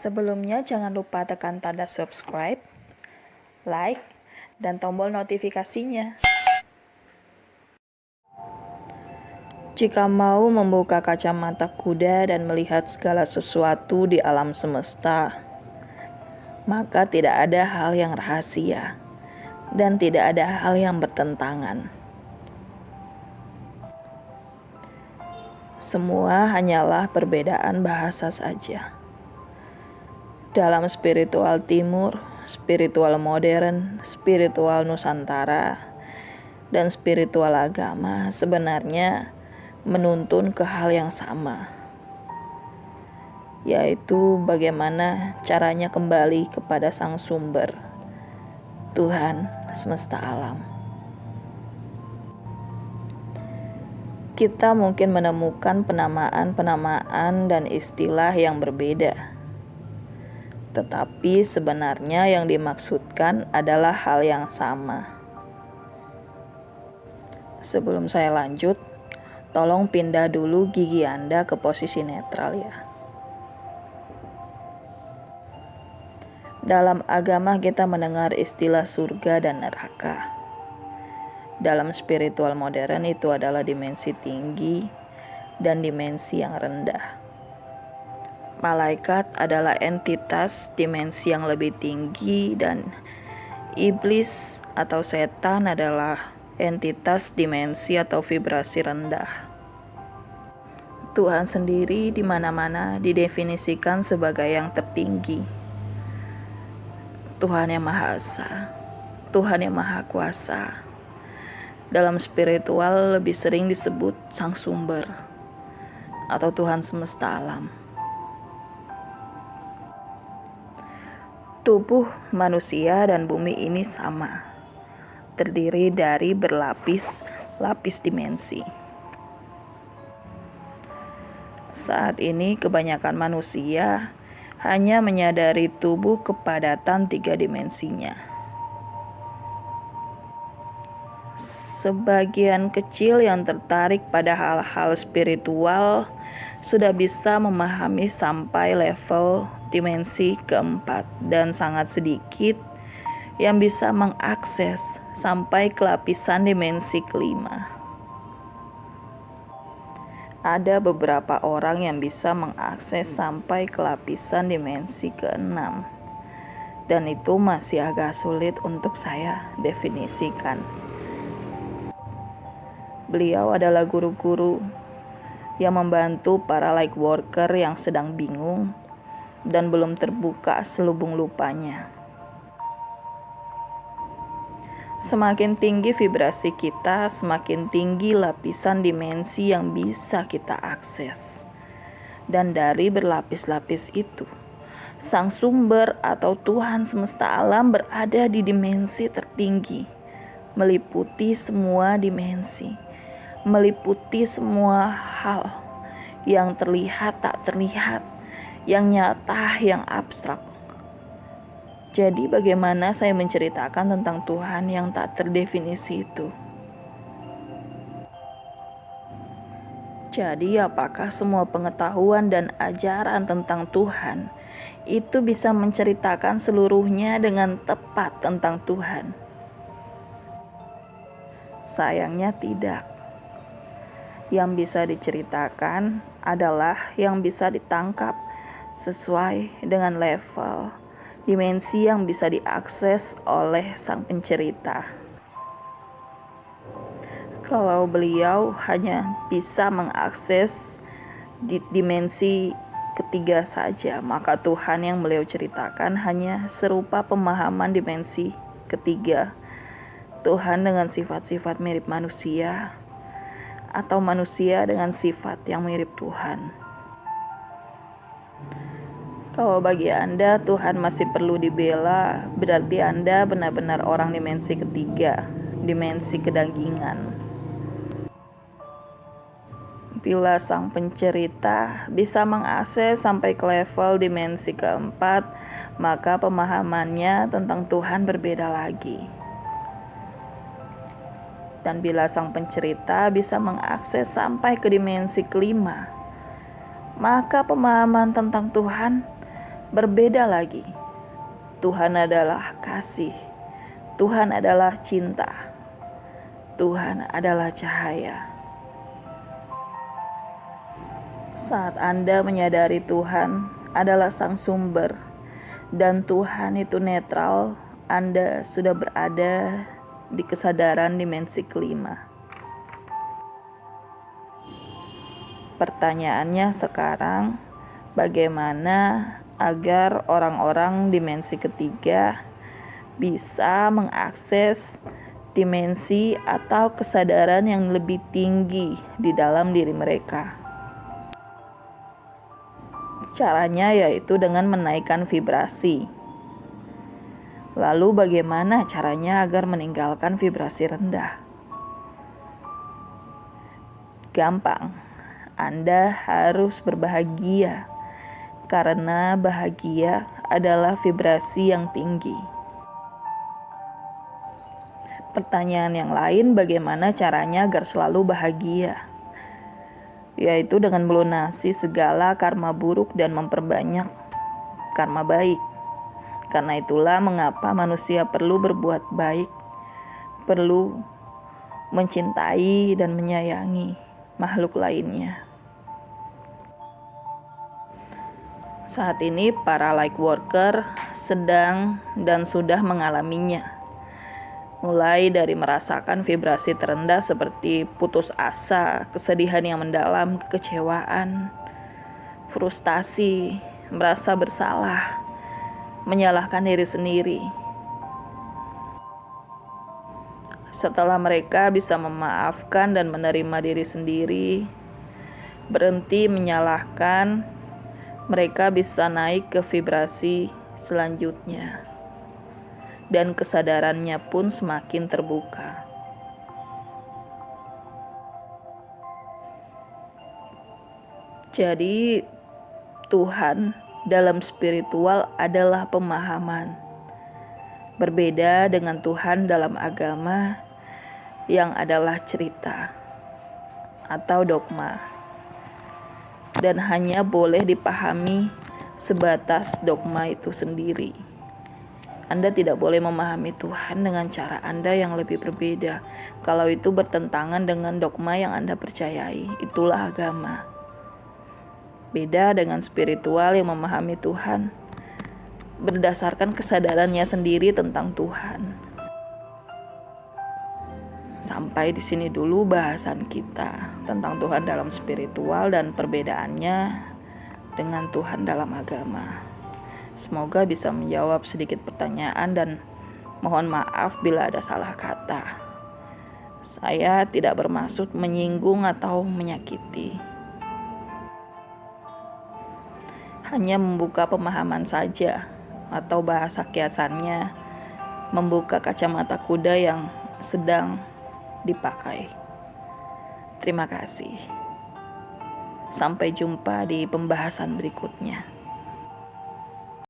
Sebelumnya jangan lupa tekan tanda subscribe, like, dan tombol notifikasinya. Jika mau membuka kacamata kuda dan melihat segala sesuatu di alam semesta, maka tidak ada hal yang rahasia dan tidak ada hal yang bertentangan. Semua hanyalah perbedaan bahasa saja. Dalam spiritual timur, spiritual modern, spiritual nusantara, dan spiritual agama sebenarnya menuntun ke hal yang sama, yaitu bagaimana caranya kembali kepada Sang Sumber, Tuhan semesta alam. Kita mungkin menemukan penamaan dan istilah yang berbeda, tetapi sebenarnya yang dimaksudkan adalah hal yang sama. Sebelum saya lanjut, tolong pindah dulu gigi Anda ke posisi netral ya. Dalam agama kita mendengar istilah surga dan neraka. Dalam spiritual modern itu adalah dimensi tinggi dan dimensi yang rendah. Malaikat adalah entitas dimensi yang lebih tinggi dan iblis atau setan adalah entitas dimensi atau vibrasi rendah. Tuhan sendiri di mana-mana didefinisikan sebagai yang tertinggi. Tuhan yang Maha Esa, Tuhan yang Maha Kuasa. Dalam spiritual lebih sering disebut Sang Sumber atau Tuhan semesta alam. Tubuh manusia dan bumi ini sama, terdiri dari berlapis-lapis dimensi. Saat ini kebanyakan manusia hanya menyadari tubuh kepadatan 3 dimensinya. Sebagian kecil yang tertarik pada hal-hal spiritual sudah bisa memahami sampai level dimensi keempat dan sangat sedikit yang bisa mengakses sampai ke lapisan dimensi kelima. Ada beberapa orang yang bisa mengakses sampai ke lapisan dimensi keenam, dan itu masih agak sulit untuk saya definisikan. Beliau adalah guru-guru yang membantu para light worker yang sedang bingung dan belum terbuka selubung lupanya. Semakin tinggi vibrasi kita, semakin tinggi lapisan dimensi yang bisa kita akses. Dan dari berlapis-lapis itu, Sang Sumber atau Tuhan semesta alam berada di dimensi tertinggi, meliputi semua dimensi, meliputi semua hal yang terlihat tak terlihat, yang nyata, yang abstrak. Jadi bagaimana saya menceritakan tentang Tuhan yang tak terdefinisi itu? Jadi apakah semua pengetahuan dan ajaran tentang Tuhan itu bisa menceritakan seluruhnya dengan tepat tentang Tuhan? Sayangnya tidak. Yang bisa diceritakan adalah yang bisa ditangkap sesuai dengan level dimensi yang bisa diakses oleh sang pencerita. Kalau beliau hanya bisa mengakses di dimensi ketiga saja, maka Tuhan yang beliau ceritakan hanya serupa pemahaman dimensi ketiga. Tuhan dengan sifat-sifat mirip manusia, atau manusia dengan sifat yang mirip Tuhan. Kalau bagi Anda Tuhan masih perlu dibela, berarti Anda benar-benar orang dimensi ketiga, dimensi kedagingan. Bila sang pencerita bisa mengakses sampai ke level dimensi keempat, maka pemahamannya tentang Tuhan berbeda lagi. Dan bila sang pencerita bisa mengakses sampai ke dimensi kelima, maka pemahaman tentang Tuhan berbeda lagi. Tuhan adalah kasih, Tuhan adalah cinta, Tuhan adalah cahaya. Saat Anda menyadari Tuhan adalah sang sumber dan Tuhan itu netral, Anda sudah berada di kesadaran dimensi kelima. Pertanyaannya sekarang, bagaimana agar orang-orang dimensi ketiga bisa mengakses dimensi atau kesadaran yang lebih tinggi di dalam diri mereka? Caranya yaitu dengan menaikkan vibrasi. Lalu bagaimana caranya agar meninggalkan vibrasi rendah? Gampang, Anda harus berbahagia, karena bahagia adalah vibrasi yang tinggi. Pertanyaan yang lain, bagaimana caranya agar selalu bahagia? Yaitu dengan melunasi segala karma buruk dan memperbanyak karma baik. Karena itulah mengapa manusia perlu berbuat baik, perlu mencintai dan menyayangi makhluk lainnya. Saat ini para light worker sedang dan sudah mengalaminya. Mulai dari merasakan vibrasi terendah seperti putus asa, kesedihan yang mendalam, kekecewaan, frustasi, merasa bersalah, menyalahkan diri sendiri. Setelah mereka bisa memaafkan dan menerima diri sendiri, berhenti menyalahkan, mereka bisa naik ke vibrasi selanjutnya. Dan kesadarannya pun semakin terbuka. Jadi, Tuhan dalam spiritual adalah pemahaman. Berbeda dengan Tuhan dalam agama yang adalah cerita atau dogma. Dan hanya boleh dipahami sebatas dogma itu sendiri. Anda tidak boleh memahami Tuhan dengan cara Anda yang lebih berbeda. Kalau itu bertentangan dengan dogma yang Anda percayai, itulah agama. Beda dengan spiritual yang memahami Tuhan berdasarkan kesadarannya sendiri tentang Tuhan. Sampai di sini dulu bahasan kita tentang Tuhan dalam spiritual dan perbedaannya dengan Tuhan dalam agama. Semoga bisa menjawab sedikit pertanyaan dan mohon maaf bila ada salah kata. Saya tidak bermaksud menyinggung atau menyakiti. Hanya membuka pemahaman saja atau bahasa kiasannya, membuka kacamata kuda yang sedang dipakai. Terima kasih. Sampai jumpa di pembahasan berikutnya.